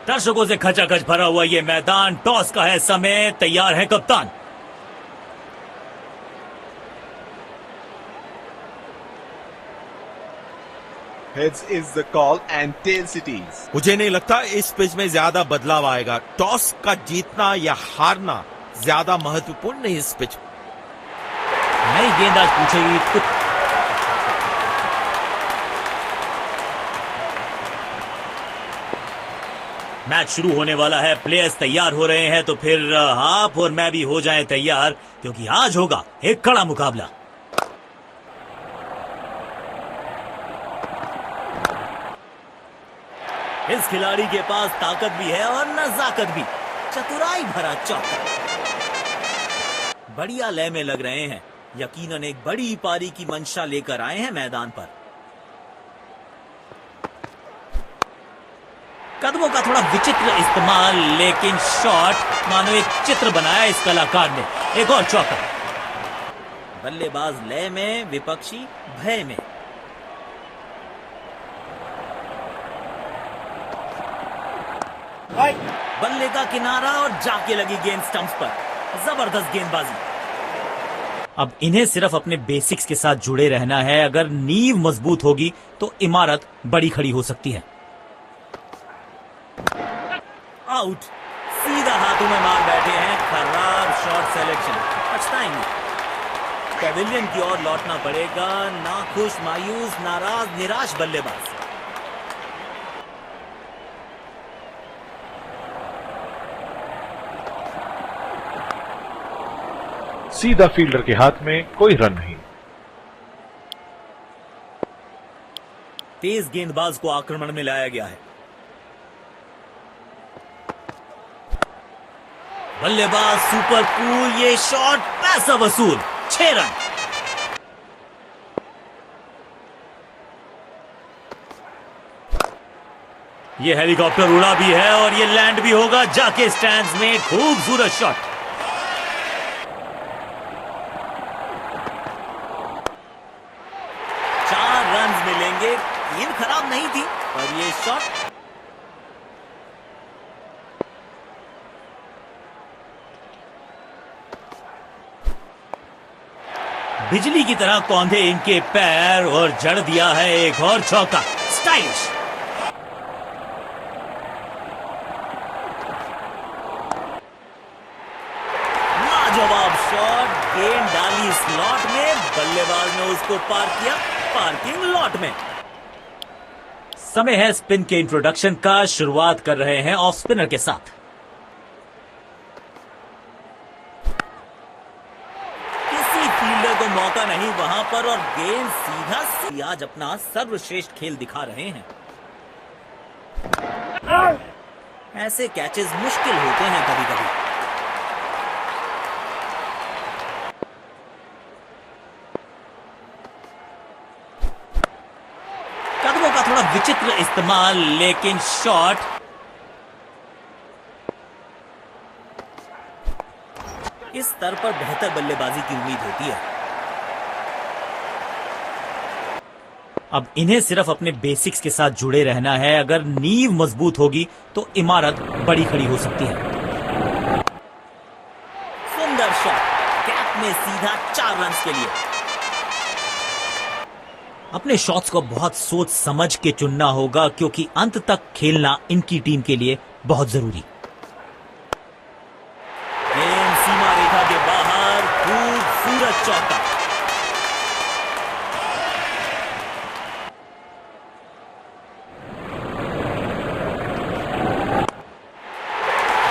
दर्शकों से खचाखच भरा हुआ ये मैदान, टॉस का है समय, तैयार है कप्तान। Heads is the call and tails it is. मुझे नहीं लगता इस पिच में ज्यादा बदलाव आएगा। टॉस का जीतना या हारना ज्यादा महत्वपूर्ण नहीं इस पिच। नई गेंदबाज पूछेगी कुछ। मैच शुरू होने वाला है, प्लेयर्स तैयार हो रहे हैं, तो फिर आप और मैं भी हो जाएं तैयार, क्योंकि आज होगा एक कड़ा मुकाबला। इस खिलाड़ी के पास ताकत भी है और नजाकत भी। चतुराई भरा चौका, बढ़िया लय में लग रहे हैं। यकीनन एक बड़ी पारी की मंशा लेकर आए हैं मैदान पर। कदमों का थोड़ा विचित्र इस्तेमाल, लेकिन शॉट मानो एक चित्र बनाया इस कलाकार ने। एक और चौका। बल्लेबाज लय में, विपक्षी भय में। बल्ले का किनारा और जाके लगी गेंद स्टंप्स पर। जबरदस्त गेंदबाजी। अब इन्हें सिर्फ अपने बेसिक्स के साथ जुड़े रहना है। अगर नींव मजबूत होगी तो इमारत बड़ी खड़ी हो सकती है। आउट, सीधा हाथों में मार बैठे हैं। खराब शॉट सिलेक्शन, पछताएंगे। पैविलियन की ओर लौटना पड़ेगा। नाखुश, मायूस, नाराज, निराश बल्लेबाज। सीधा फील्डर के हाथ में, कोई रन नहीं। तेज गेंदबाज को आक्रमण में लाया गया है। बल्लेबाज सुपर कूल, ये शॉट पैसा वसूल। 6 रन। ये हेलीकॉप्टर उड़ा भी है और ये लैंड भी होगा जाके स्टैंड्स में। खूबसूरत शॉट। मिलेंगे। गेंद खराब नहीं थी और ये शॉट बिजली की तरह कौंधे इनके पैर और जड़ दिया है एक और चौका। स्टाइलिश। लाजवाब शॉट। गेंद डाली स्लॉट में, बल्लेबाज ने उसको पार किया पार्किंग लॉट में। समय है स्पिन के इंट्रोडक्शन का। शुरुआत कर रहे हैं ऑफ स्पिनर के साथ। किसी फील्डर को मौका नहीं वहां पर और गेंद सीधा। आज अपना सर्वश्रेष्ठ खेल दिखा रहे हैं। ऐसे कैचेस मुश्किल होते हैं कभी कभी। कदमों का थोड़ा विचित्र इस्तेमाल, लेकिन शॉट इस स्तर पर बेहतर बल्लेबाजी की उम्मीद होती है। अब इन्हें सिर्फ अपने बेसिक्स के साथ जुड़े रहना है। अगर नींव मजबूत होगी तो इमारत बड़ी खड़ी हो सकती है। सुंदर शॉट, गैप में सीधा 4 रन के लिए। अपने शॉट्स को बहुत सोच समझ के चुनना होगा, क्योंकि अंत तक खेलना इनकी टीम के लिए बहुत जरूरी। गेंद सीमा रेखा के बाहर। खूबसूरत चौका।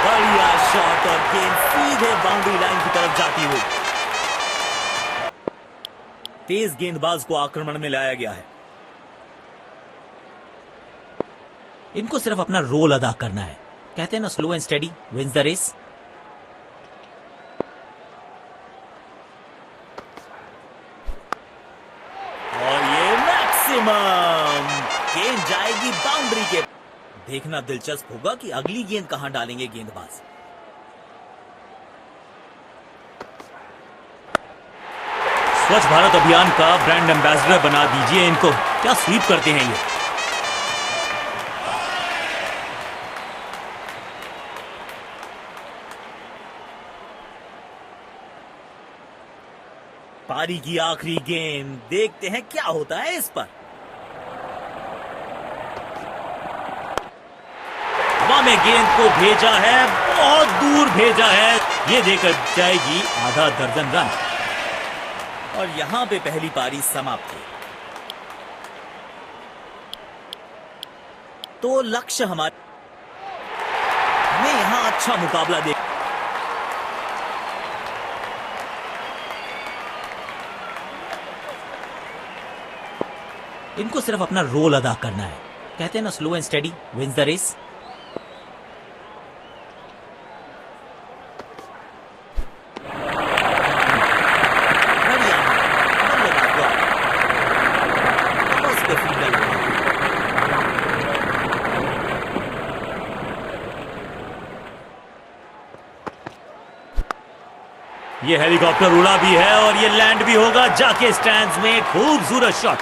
बढ़िया शॉट और गेंद सीधे बाउंड्री लाइन की तरफ जाती हुई। तेज गेंदबाज को आक्रमण में लाया गया है। इनको सिर्फ अपना रोल अदा करना है। कहते हैं ना, slow and steady wins the race. और ये मैक्सिमम। गेंद जाएगी बाउंड्री के। देखना दिलचस्प होगा कि अगली गेंद कहां डालेंगे गेंदबाज। स्वच्छ भारत अभियान का ब्रांड एम्बेसडर बना दीजिए इनको। क्या स्वीप करते हैं ये। पारी की आखिरी गेंद, देखते हैं क्या होता है इस पर। हवा में गेंद को भेजा है, बहुत दूर भेजा है, ये देकर जाएगी आधा दर्जन रन। और यहां पे पहली पारी समाप्त हुई। तो लक्ष्य हमें यहां अच्छा मुकाबला दे। इनको सिर्फ अपना रोल अदा करना है। कहते हैं ना, slow and steady wins the race. ये हेलीकॉप्टर उड़ा भी है और ये लैंड भी होगा जाके स्टैंड्स में। खूबसूरत शॉट।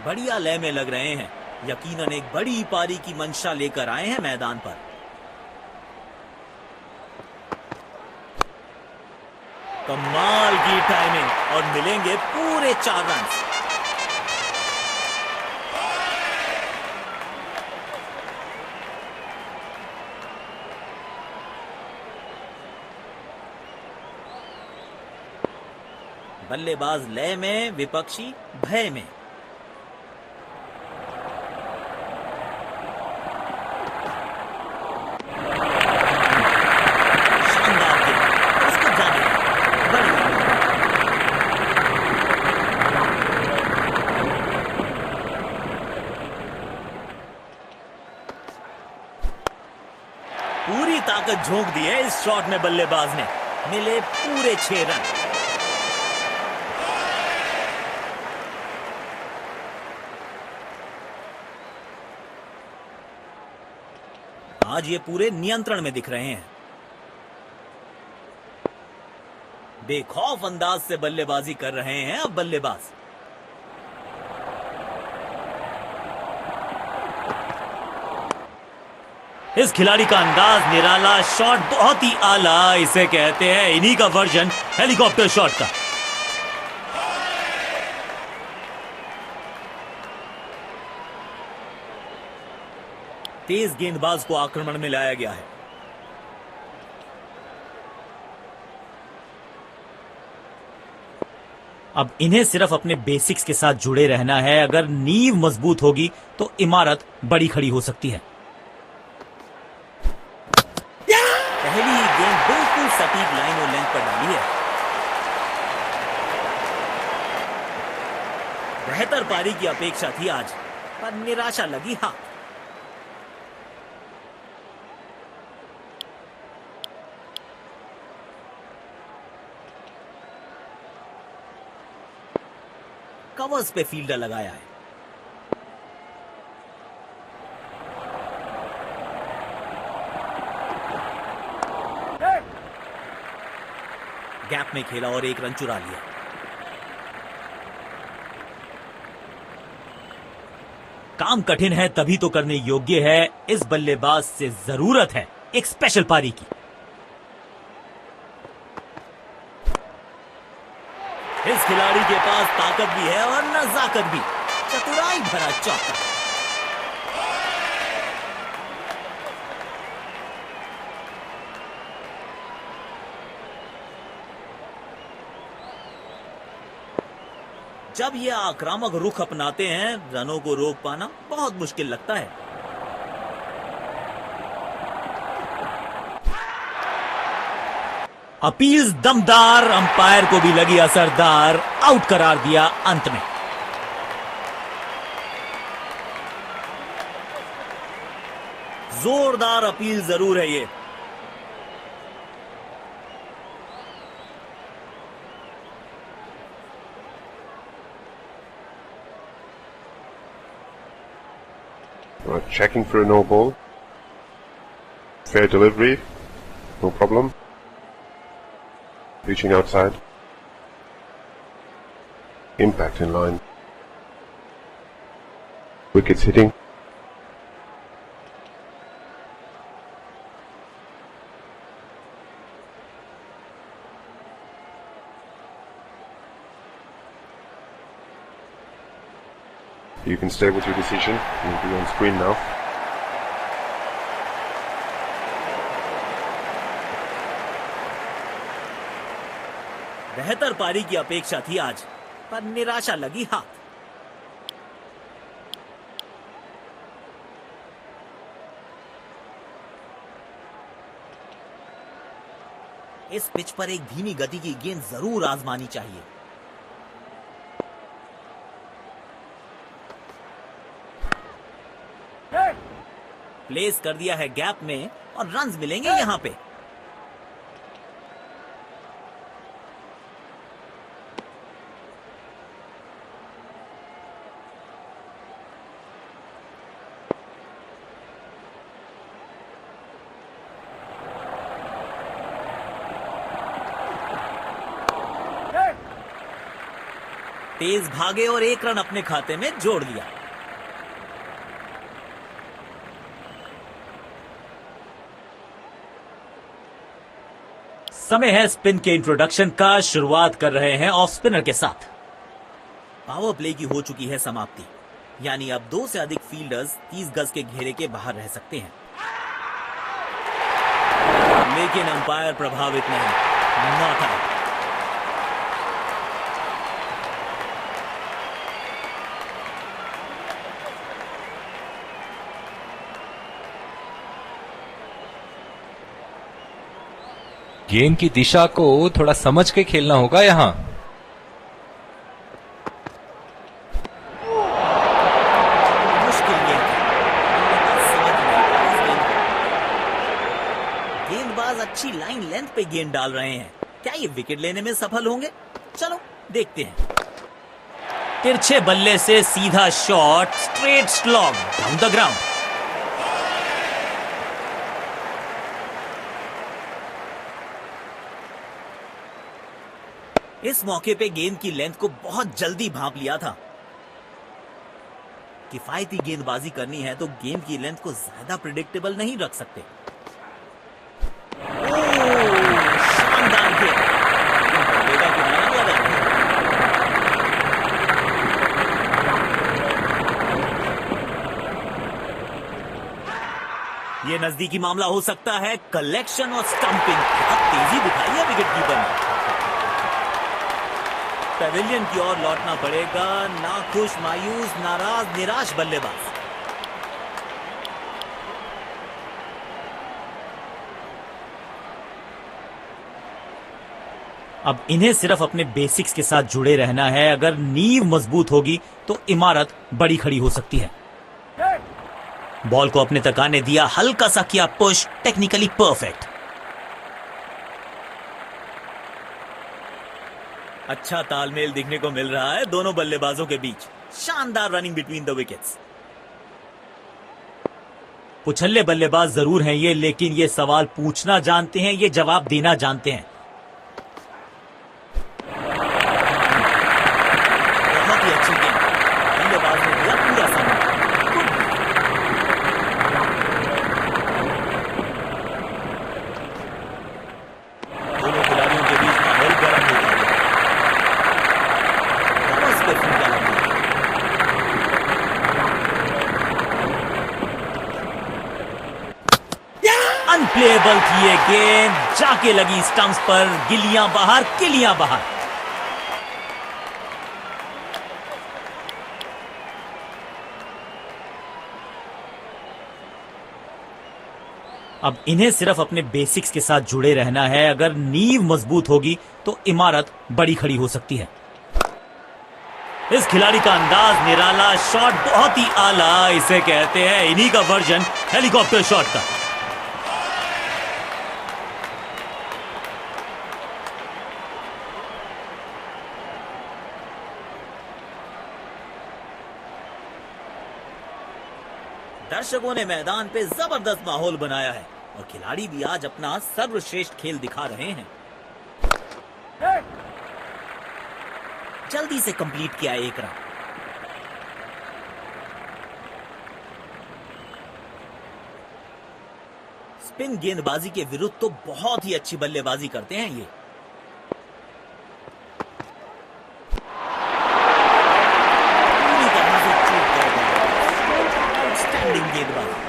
बढ़िया लय में लग रहे हैं। यकीनन एक बड़ी पारी की मंशा लेकर आए हैं मैदान पर। कमाल की टाइमिंग और मिलेंगे पूरे 4 रन। बल्लेबाज लय में, विपक्षी भय में। शानदार गेंद, उसको जाने दिया। बढ़िया। पूरी ताकत झोंक दी है इस शॉट में बल्लेबाज ने। मिले पूरे 6 रन। आज ये पूरे नियंत्रण में दिख रहे हैं। बेखौफ अंदाज से बल्लेबाजी कर रहे हैं अब बल्लेबाज। इस खिलाड़ी का अंदाज निराला, शॉट बहुत ही आला। इसे कहते हैं इन्हीं का वर्जन हेलीकॉप्टर शॉट का। तेज गेंदबाज को आक्रमण में लाया गया है। अब इन्हें सिर्फ अपने बेसिक्स के साथ जुड़े रहना है। अगर नींव मजबूत होगी तो इमारत बड़ी खड़ी हो सकती है। पहली गेंद बिल्कुल सटीक लाइन और लेंथ पर डाली है। बेहतर पारी की अपेक्षा थी आज, पर निराशा लगी। हाँ, कवर्स पे फील्डर लगाया है। गैप में खेला और 1 रन चुरा लिया। काम कठिन है तभी तो करने योग्य है। इस बल्लेबाज से जरूरत है एक स्पेशल पारी की। इस खिलाड़ी के पास ताकत भी है और नजाकत भी। चतुराई भरा चौका। जब ये आक्रामक रुख अपनाते हैं, रनों को रोक पाना बहुत मुश्किल लगता है। अपील्स दमदार, अंपायर को भी लगी असरदार। आउट करार दिया अंत में। जोरदार अपील जरूर है ये। Checking for a no ball. Fair delivery, no problem. Reaching outside. Impact in line. Wickets hitting. You can stay with your decision. You'll be on screen now. बेहतर पारी की अपेक्षा थी आज, पर निराशा लगी हाथ। इस पिच पर एक धीमी गति की गेंद जरूर आजमानी चाहिए। प्लेस कर दिया है गैप में और रन्स मिलेंगे यहां पे। तेज भागे और एक रन अपने खाते में जोड़ लिया। समय है स्पिन के इंट्रोडक्शन का। शुरुआत कर रहे हैं ऑफ स्पिनर के साथ। पावर प्ले की हो चुकी है समाप्ति, यानी अब 2 से अधिक फील्डर्स 30 गज के घेरे के बाहर रह सकते हैं, लेकिन अंपायर प्रभावित नहीं। Not out. गेंद की दिशा को थोड़ा समझ के खेलना होगा यहां। मुश्किल गेंद गेंदबाज अच्छी लाइन लेंथ पे गेंद डाल रहे हैं। क्या ये विकेट लेने में सफल होंगे? चलो देखते हैं। तिरछे बल्ले से सीधा shot, straight slog down the ground. इस मौके पे गेंद की लेंथ को बहुत जल्दी भांप लिया था। किफायती गेंदबाजी करनी है तो गेंद की लेंथ को ज्यादा प्रिडिक्टेबल नहीं रख सकते। शानदार गेंद, बल्ले का किनारा लगा है। ये नजदीकी मामला हो सकता है। कलेक्शन और स्टंपिंग, बहुत तेजी दिखाई है विकेट कीपर ने। पेविलियन की ओर लौटना पड़ेगा। नाखुश, मायूस, नाराज, निराश बल्लेबाज। अब इन्हें सिर्फ अपने बेसिक्स के साथ जुड़े रहना है। अगर नींव मजबूत होगी तो इमारत बड़ी खड़ी हो सकती है। बॉल को अपने तक आने दिया, हल्का सा किया पुश, टेक्निकली परफेक्ट। अच्छा तालमेल दिखने को मिल रहा है दोनों बल्लेबाजों के बीच। शानदार रनिंग बिटवीन द विकेट्स। पुछल्ले बल्लेबाज जरूर हैं ये, लेकिन ये सवाल पूछना जानते हैं, ये जवाब देना जानते हैं। बहुत ही अच्छी गेंद, बल्लेबाज ने दिया पूरा सामना। दोनों खिलाड़ियों के बीच माहौल गर्म हो गया। अनप्लेएबल थी ये गेंद, जाके लगी स्टंप्स पर। गिलियां बाहर, किलियां बाहर। अब इन्हें सिर्फ अपने बेसिक्स के साथ जुड़े रहना है। अगर नींव मजबूत होगी तो इमारत बड़ी खड़ी हो सकती है। इस खिलाड़ी का अंदाज निराला, शॉट बहुत ही आला। इसे कहते हैं इन्हीं का वर्जन हेलीकॉप्टर शॉट का। दर्शकों ने मैदान पे जबरदस्त माहौल बनाया है और खिलाड़ी भी आज अपना सर्वश्रेष्ठ खेल दिखा रहे हैं। जल्दी से कंप्लीट किया एक रन। स्पिन गेंदबाजी के विरुद्ध तो बहुत ही अच्छी बल्लेबाजी करते हैं ये। पूरी तरह से चूक गए। आउटस्टैंडिंग गेंदबाजी।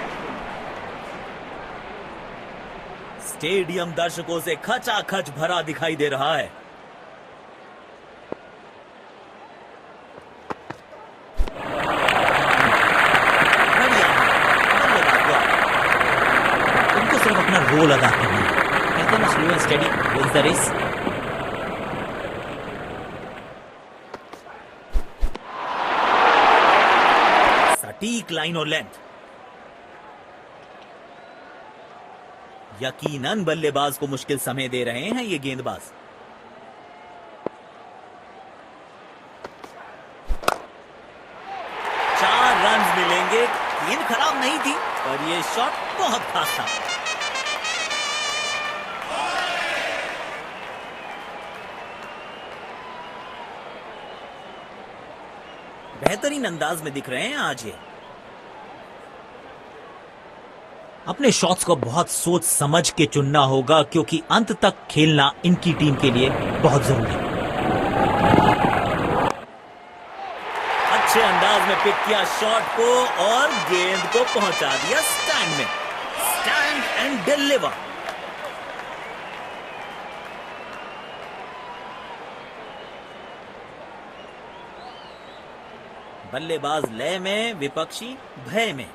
स्टेडियम दर्शकों से खचाखच भरा दिखाई दे रहा है। उनको सिर्फ अपना रोल अदा करना है। कहते हैं ना, slow and steady wins the race. सटीक लाइन और लेंथ। यकीनन बल्लेबाज को मुश्किल समय दे रहे हैं ये गेंदबाज। चार रन मिलेंगे। गेंद खराब नहीं थी, पर यह शॉट बहुत खास था। बेहतरीन अंदाज में दिख रहे हैं आज ये। अपने शॉट्स को बहुत सोच समझ के चुनना होगा, क्योंकि अंत तक खेलना इनकी टीम के लिए बहुत जरूरी है। अच्छे अंदाज में पिक किया शॉट को और गेंद को पहुंचा दिया स्टैंड में। Stand and deliver. बल्लेबाज लय में, विपक्षी भय में।